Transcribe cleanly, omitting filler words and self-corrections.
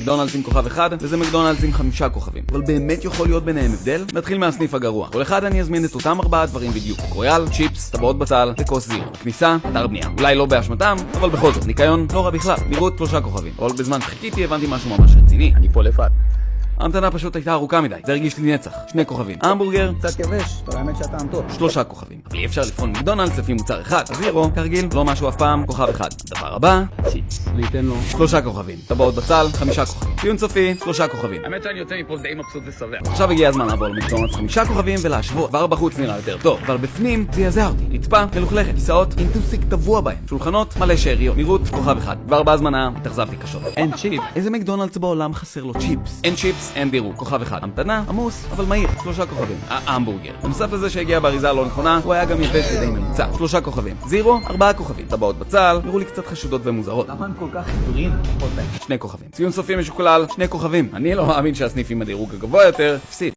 מקדונלדס עם כוכב אחד, וזה מקדונלדס עם 5 כוכבים. אבל באמת יכול להיות ביניהם הבדל? נתחיל מהסניף הגרוע. כל אחד אני אזמין את אותם 4 דברים בדיוק. רויאל, צ'יפס, טבעות בצל וכוס זיר. בכניסה, אתר בנייה. אולי לא באשמתם, אבל בכל זאת, ניקיון לא רע בכלל. נראות 3 כוכבים. אבל בזמן שחיכיתי הבנתי משהו ממש רציני. אני פה לבד. ההמתנה פשוט הייתה ארוכה מדי, זה הרגיש לי נצח. 2 כוכבים. המבורגר, קצת יבש, אבל האמת שהטעם טוב. 3 כוכבים. אבל אי אפשר לבחון מקדונלדס לפי מוצר אחד. זירו, כרגיל, לא משהו אף פעם, כוכב אחד. הדבר הבא, צ'יפס. ניתן לו 3 כוכבים. טבעות בצל, 5 כוכבים. ציון סופי, 3 כוכבים. האמת שאני יוצא מפה די מבסוט ושבע. עכשיו הגיע הזמן לעבור למקדונלדס 5 כוכבים ולהשוות. כבר בחוץ נראה יותר טוב, אבל בפנים זה יזע אותי. רצפה מלוכלכת, כיסאות עם טוסיק טבוע בהם, שולחנות מלא שאריות. נראות כוכב אחד. כבר בהזמנה התאכזבתי קשות. אין צ'יפ. איזה מקדונלדס בעולם חסר לו צ'יפס? אין צ'יפס, אין דירוג. כוכב אחד. המתנה, עמוס, אבל מהיר. 3 כוכבים. המבורגר. בנוסף לזה שהגיע באריזה הלא נכונה, הוא היה גם יבש ודי ממוצע. 3 כוכבים. זירו, 4 כוכבים. טבעות בצל, נראו לי קצת חשודות ומוזרות. למה הם כל כך חיוורים? 2 כוכבים. ציון סופי משוקלל, 2 כוכבים. אני לא מאמין שהסניף עם הדירוג הגבוה יותר הפסיד.